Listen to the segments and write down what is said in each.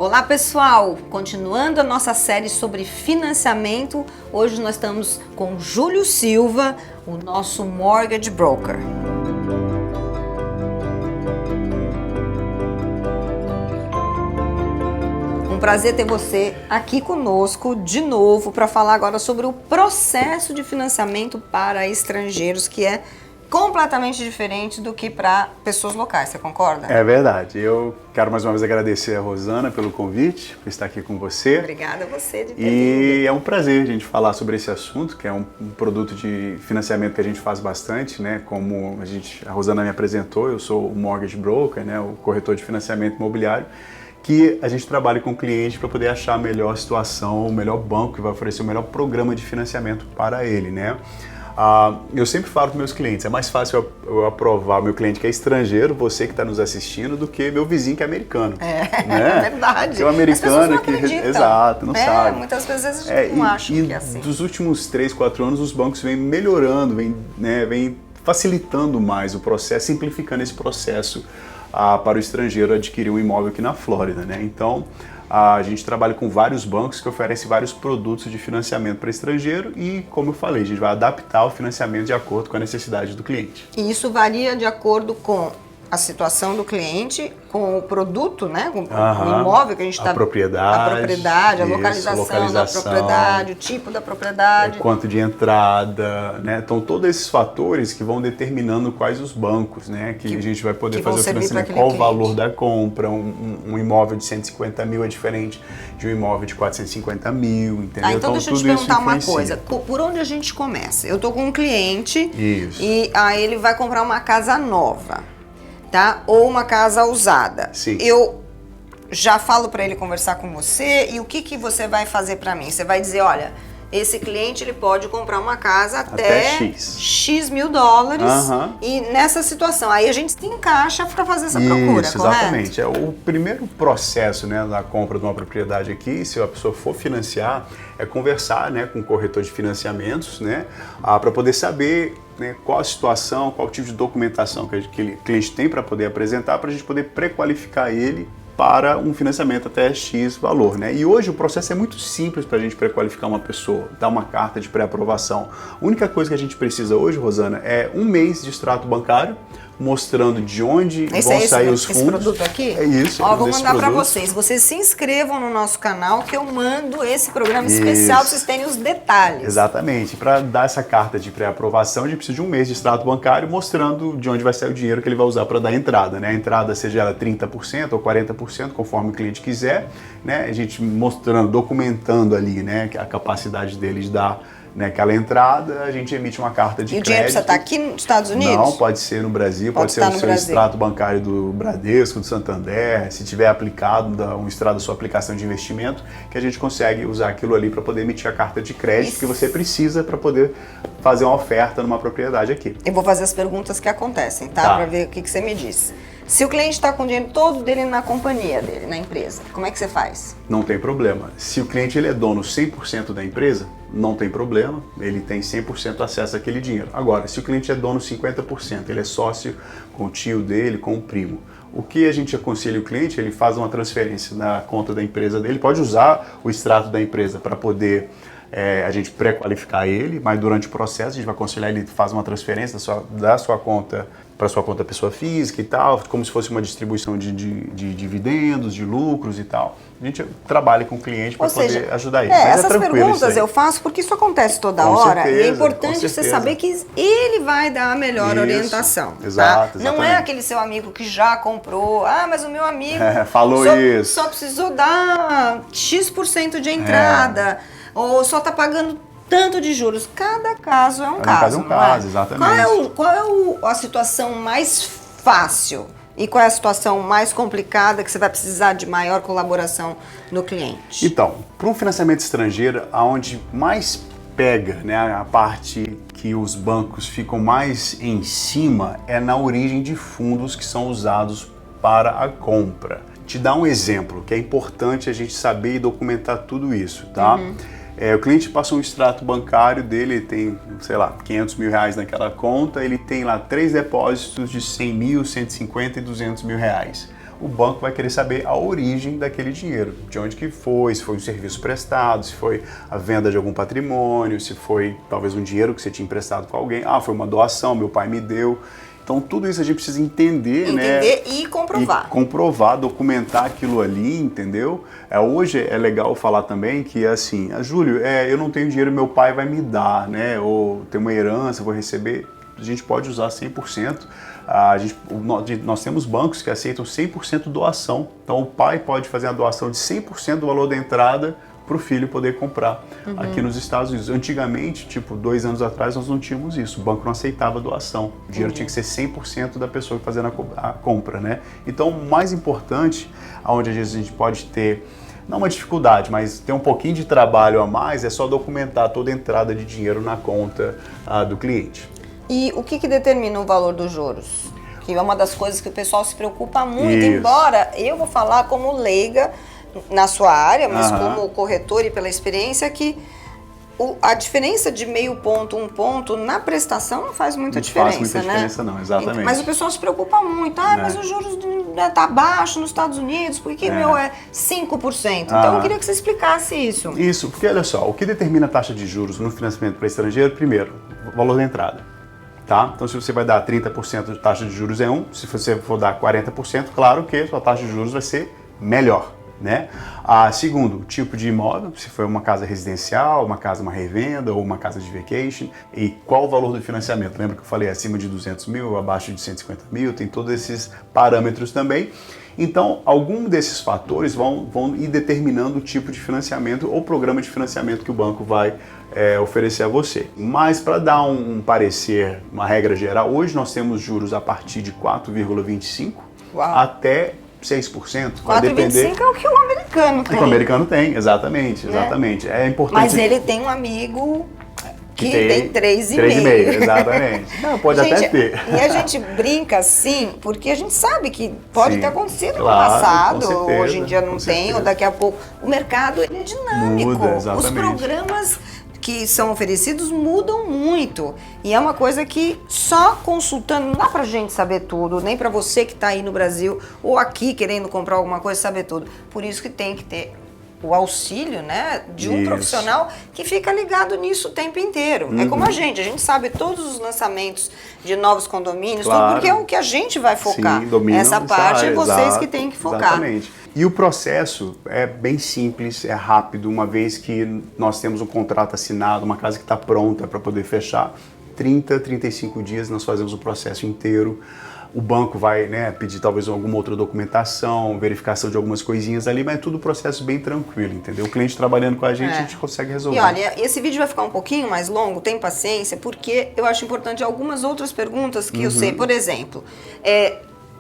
Olá pessoal, continuando a nossa série sobre financiamento, hoje nós estamos com Júlio Silva, o nosso Mortgage Broker. Um prazer ter você aqui conosco de novo para falar agora sobre o processo de financiamento para estrangeiros, que é completamente diferente do que para pessoas locais, você concorda? É verdade. Eu quero mais uma vez agradecer a Rosana pelo convite, por estar aqui com você. Obrigada a você de ter E vindo. é um prazer a gente falar sobre esse assunto, que é um produto de financiamento que a gente faz bastante, né? Como a Rosana me apresentou, eu sou o Mortgage Broker, né? O corretor de financiamento imobiliário, que a gente trabalha com o cliente para poder achar a melhor situação, o melhor banco que vai oferecer o melhor programa de financiamento para ele, né? Eu sempre falo para meus clientes, é mais fácil eu aprovar o meu cliente que é estrangeiro, você que está nos assistindo, do que meu vizinho que é americano. É, né? é verdade. Porque o americano que exato, não sabe. Muitas vezes a gente não acha que é assim. Dos últimos 3, 4 anos, os bancos vêm melhorando, vêm facilitando mais o processo, simplificando esse processo para o estrangeiro adquirir um imóvel aqui na Flórida, né? Então, a gente trabalha com vários bancos que oferecem vários produtos de financiamento para estrangeiro e, como eu falei, a gente vai adaptar o financiamento de acordo com a necessidade do cliente. E isso varia de acordo com a situação do cliente, com o produto, né? Com o imóvel que a gente está... A propriedade, a localização da propriedade, o tipo da propriedade. Quanto de entrada, né? Então, todos esses fatores que vão determinando quais os bancos, né? Que a gente vai poder fazer o financiamento. Qual o valor da compra, um imóvel de 150 mil é diferente de um imóvel de 450 mil, entendeu? Então deixa eu te perguntar uma coisa, por onde a gente começa? Eu tô com um cliente e aí ele vai comprar uma casa nova. Tá? Ou uma casa usada. Sim. Eu já falo para ele conversar com você e o que você vai fazer para mim? Você vai dizer, olha, esse cliente ele pode comprar uma casa até X mil dólares e nessa situação. Aí a gente se encaixa para fazer essa procura, Isso, correto? exatamente. É o primeiro processo, né, da compra de uma propriedade aqui, se a pessoa for financiar, é conversar, né, com o corretor de financiamentos, né, para poder saber, né, qual a situação, qual o tipo de documentação que o cliente tem para poder apresentar, para a gente poder pré-qualificar ele para um financiamento até X valor, né? E hoje o processo é muito simples para a gente pré-qualificar uma pessoa, dar uma carta de pré-aprovação. A única coisa que a gente precisa hoje, Rosana, é 1 mês de extrato bancário, mostrando de onde vão sair os fundos. Esse produto aqui? É isso. Ó, vou mandar para vocês. Vocês se inscrevam no nosso canal que eu mando esse programa especial para vocês terem os detalhes. Exatamente. Para dar essa carta de pré-aprovação, a gente precisa de 1 mês de extrato bancário mostrando de onde vai sair o dinheiro que ele vai usar para dar entrada, né? A entrada seja ela 30% ou 40%, conforme o cliente quiser, né? A gente mostrando, documentando ali, né, a capacidade dele de dar, né, aquela entrada, a gente emite uma carta de crédito. E o dinheiro precisa estar aqui nos Estados Unidos? Não, pode ser no Brasil, pode ser o seu extrato bancário do Bradesco, do Santander, se tiver aplicado um extrato da sua aplicação de investimento, que a gente consegue usar aquilo ali para poder emitir a carta de crédito que você precisa para poder fazer uma oferta numa propriedade aqui. Eu vou fazer as perguntas que acontecem, tá? Para ver o que você me diz. Se o cliente está com o dinheiro todo dele na companhia dele, na empresa, como é que você faz? Não tem problema. Se o cliente ele é dono 100% da empresa, não tem problema, ele tem 100% acesso àquele dinheiro. Agora, se o cliente é dono 50%, ele é sócio com o tio dele, com o primo, o que a gente aconselha o cliente, ele faz uma transferência na conta da empresa dele, pode usar o extrato da empresa para poder a gente pré-qualificar ele, mas durante o processo a gente vai aconselhar ele faz uma transferência da sua conta para sua conta pessoa física e tal, como se fosse uma distribuição de dividendos, de lucros e tal. A gente trabalha com o cliente para poder ajudar ele. Mas essas perguntas eu faço porque isso acontece toda hora e é importante você saber que ele vai dar a melhor orientação. Exato, tá? Não é aquele seu amigo que já comprou, mas o meu amigo só precisou dar X% de entrada, ou só está pagando tanto de juros. Cada caso é um caso. Cada caso, exatamente. Qual é a situação mais fácil e qual é a situação mais complicada que você vai precisar de maior colaboração no cliente? Então, para um financiamento estrangeiro, aonde mais pega, né, a parte que os bancos ficam mais em cima é na origem de fundos que são usados para a compra. Te dar um exemplo, que é importante a gente saber e documentar tudo isso, tá? O cliente passou um extrato bancário dele, ele tem, sei lá, 500 mil reais naquela conta, ele tem lá 3 depósitos de 100 mil, 150 e 200 mil reais. o banco vai querer saber a origem daquele dinheiro, de onde que foi, se foi um serviço prestado, se foi a venda de algum patrimônio, se foi talvez um dinheiro que você tinha emprestado com alguém, foi uma doação, meu pai me deu. Então tudo isso a gente precisa entender, né? E comprovar. E comprovar, documentar aquilo ali, entendeu? Hoje é legal falar também que assim, Júlio, eu não tenho dinheiro, meu pai vai me dar, né? Ou tem uma herança, vou receber. A gente pode usar 100%. Nós temos bancos que aceitam 100% doação. Então o pai pode fazer a doação de 100% do valor da entrada para o filho poder comprar aqui nos Estados Unidos. Antigamente, tipo 2 anos atrás, nós não tínhamos isso. O banco não aceitava doação. O dinheiro tinha que ser 100% da pessoa fazendo a compra, né? Então o mais importante, onde às vezes a gente pode ter, não uma dificuldade, mas ter um pouquinho de trabalho a mais, é só documentar toda a entrada de dinheiro na conta do cliente. E o que determina o valor dos juros? Que é uma das coisas que o pessoal se preocupa muito, Isso. embora eu vou falar como leiga na sua área, mas como corretor e pela experiência, que a diferença de meio ponto, 1 ponto, na prestação não faz muita diferença, né? Não faz muita diferença não, exatamente. Mas o pessoal se preocupa muito, mas os juros tá baixo nos Estados Unidos, por que meu é 5%? Então eu queria que você explicasse isso. Isso, porque olha só, o que determina a taxa de juros no financiamento para estrangeiro, primeiro, o valor da entrada. Tá? Então, se você vai dar 30% de taxa de juros é 1, se você for dar 40%, claro que a sua taxa de juros vai ser melhor, né? Segundo, tipo de imóvel, se for uma casa residencial, uma revenda ou uma casa de vacation, e qual o valor do financiamento? Lembra que eu falei acima de 200 mil, abaixo de 150 mil, tem todos esses parâmetros também. Então, algum desses fatores vão ir determinando o tipo de financiamento ou programa de financiamento que o banco vai oferecer a você. Mas para dar um parecer, uma regra geral, hoje nós temos juros a partir de 4,25 até 6%. 4,25 é o que o americano tem. O americano tem, exatamente. É importante. Mas ele tem um amigo que tem 3,5. 3,5, exatamente. Não, pode até ter. E a gente brinca assim, porque a gente sabe que pode ter acontecido no claro, passado, com certeza, hoje em dia não tem, ou daqui a pouco. O mercado ele é dinâmico. Muda, exatamente. Os programas que são oferecidos mudam muito. E é uma coisa que só consultando, não dá pra gente saber tudo, nem pra você que tá aí no Brasil ou aqui querendo comprar alguma coisa saber tudo. Por isso que tem que ter o auxílio, né, de um profissional que fica ligado nisso o tempo inteiro. É como a gente sabe todos os lançamentos de novos condomínios, tudo, porque é o que a gente vai focar. Sim, essa parte é vocês que têm que focar. Exatamente. E o processo é bem simples, é rápido, uma vez que nós temos um contrato assinado, uma casa que está pronta para poder fechar, 30, 35 dias nós fazemos o processo inteiro. O banco vai, né, pedir talvez alguma outra documentação, verificação de algumas coisinhas ali, mas é tudo processo bem tranquilo, entendeu? O cliente trabalhando com a gente consegue resolver. E olha, esse vídeo vai ficar um pouquinho mais longo, tem paciência, porque eu acho importante algumas outras perguntas que eu sei. Por exemplo,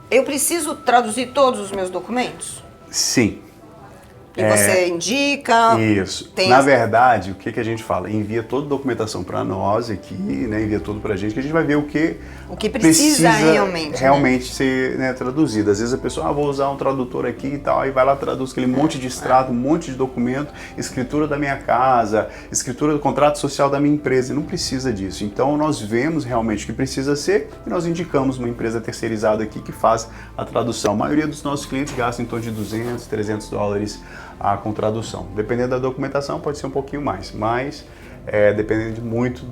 eu preciso traduzir todos os meus documentos? Sim. E você indica? Isso. Na verdade, o que a gente fala? Envia toda a documentação para nós aqui, né? Envia tudo para a gente, que a gente vai ver o que precisa realmente ser, né, traduzido. Às vezes a pessoa, vou usar um tradutor aqui e tal, aí vai lá, traduz aquele monte de extrato, um monte de documento, escritura da minha casa, escritura do contrato social da minha empresa. Não precisa disso. Então nós vemos realmente o que precisa ser e nós indicamos uma empresa terceirizada aqui que faz a tradução. A maioria dos nossos clientes gasta em torno de $200, $300 com tradução. Dependendo da documentação, pode ser um pouquinho mais, mas dependendo muito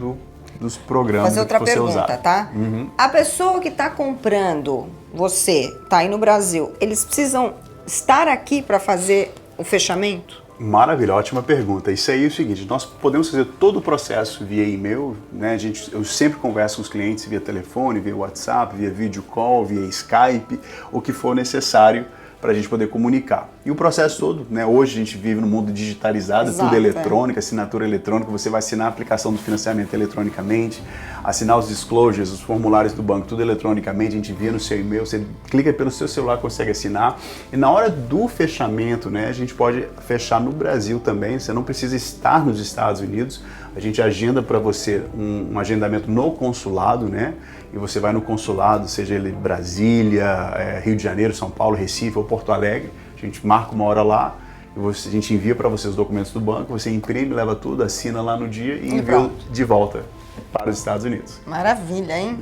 dos programas que você usar. Fazer outra pergunta, tá? A pessoa que está comprando, você, tá aí no Brasil, eles precisam estar aqui para fazer o fechamento? Maravilha, ótima pergunta. Isso aí é o seguinte, nós podemos fazer todo o processo via e-mail, né? Eu sempre converso com os clientes via telefone, via WhatsApp, via video call, via Skype, o que for necessário para a gente poder comunicar. E o processo todo, né? Hoje a gente vive num mundo digitalizado, tudo eletrônico, assinatura eletrônica, você vai assinar a aplicação do financiamento eletronicamente, assinar os disclosures, os formulários do banco, tudo eletronicamente, a gente envia no seu e-mail, você clica pelo seu celular, consegue assinar. E na hora do fechamento, né, a gente pode fechar no Brasil também, você não precisa estar nos Estados Unidos, a gente agenda para você um agendamento no consulado, né? E você vai no consulado, seja ele Brasília, Rio de Janeiro, São Paulo, Recife ou Porto Alegre, a gente marca uma hora lá, a gente envia para você os documentos do banco, você imprime, leva tudo, assina lá no dia e envia de volta para os Estados Unidos. Maravilha, hein?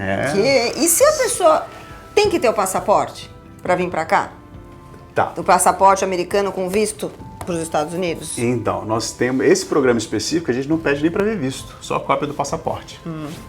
E se a pessoa tem que ter o passaporte para vir para cá? do passaporte americano com visto para os Estados Unidos? Então, nós temos esse programa específico, a gente não pede nem para ver visto, só cópia do passaporte.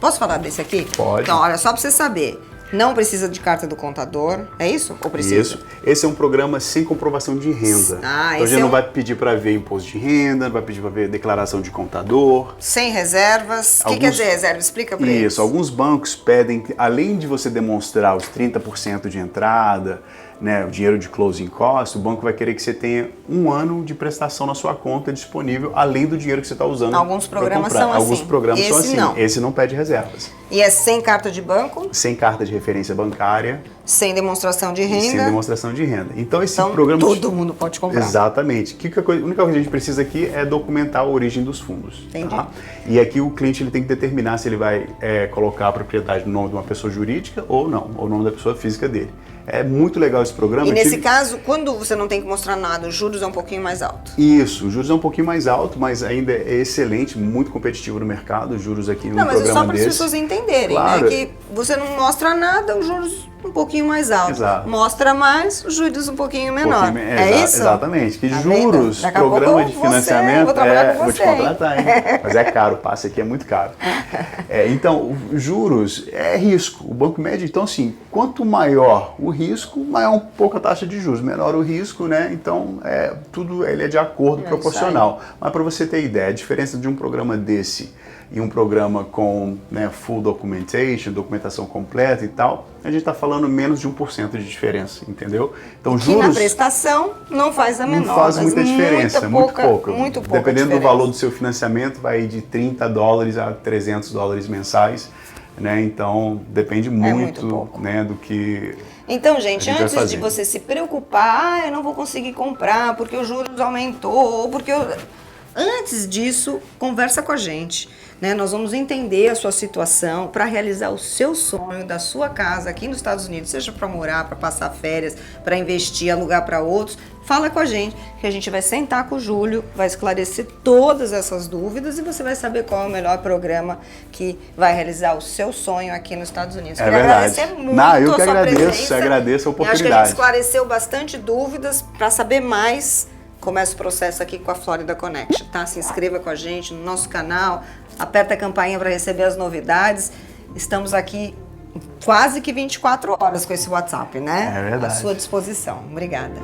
Posso falar desse aqui? Pode. Então, olha, só para você saber, não precisa de carta do contador, é isso? Ou precisa? Isso. Esse é um programa sem comprovação de renda. Então a gente não vai pedir para ver imposto de renda, não vai pedir para ver declaração de contador. Sem reservas. O que quer dizer reserva? Explica para eles. Isso. Alguns bancos pedem, além de você demonstrar os 30% de entrada, né, o dinheiro de closing cost, o banco vai querer que você tenha 1 ano de prestação na sua conta disponível, além do dinheiro que você está usando. Alguns programas são assim. Alguns programas são assim. Não. Esse não pede reservas. E é sem carta de banco? Sem carta de referência bancária. Sem demonstração de renda? Sem demonstração de renda. Então esse programa... todo mundo pode comprar. Exatamente. A única coisa que a gente precisa aqui é documentar a origem dos fundos. Entendi. Tá? E aqui o cliente ele tem que determinar se ele vai colocar a propriedade no nome de uma pessoa jurídica ou não, ou no nome da pessoa física dele. É muito legal esse programa. E nesse caso, quando você não tem que mostrar nada, os juros é um pouquinho mais alto? Isso, os juros é um pouquinho mais alto, mas ainda é excelente, muito competitivo no mercado, os juros aqui no programa desse. Não, mas é só para as pessoas entenderem, claro. né? Que você não mostra nada, os juros um pouquinho mais alto. Exato. Mostra mais, os juros um pouquinho menor. É isso? Exatamente. Que tá juros, programa de financiamento... Vou trabalhar com vou você. te contratar, hein? Mas é caro, o passe aqui é muito caro. Então, juros é risco. O banco mede, então assim, quanto maior o risco, maior um pouco a taxa de juros. Menor o risco, né? Então, tudo ele é de acordo, proporcional. Mas para você ter ideia, a diferença de um programa desse e um programa com full documentation, documentação completa e tal, a gente está falando menos de 1% de diferença, entendeu? Então, juros... na prestação não faz a menor. Não faz muita diferença, muito pouco. Dependendo do valor do seu financiamento, vai de $30 a $300 mensais, né? Então, depende muito do que... Então, gente, antes de você se preocupar, eu não vou conseguir comprar porque os juros aumentou, ou porque Antes disso, conversa com a gente. Né? Nós vamos entender a sua situação para realizar o seu sonho da sua casa aqui nos Estados Unidos, seja para morar, para passar férias, para investir, alugar para outros. Fala com a gente, que a gente vai sentar com o Júlio, vai esclarecer todas essas dúvidas e você vai saber qual é o melhor programa que vai realizar o seu sonho aqui nos Estados Unidos. Queria agradecer muito a sua presença. Agradeço a oportunidade. Eu acho que a gente esclareceu bastante dúvidas. Para saber mais, começa o processo aqui com a Florida Connection, tá? Se inscreva com a gente no nosso canal, aperta a campainha para receber as novidades. Estamos aqui quase que 24 horas com esse WhatsApp, né? É verdade. À sua disposição. Obrigada.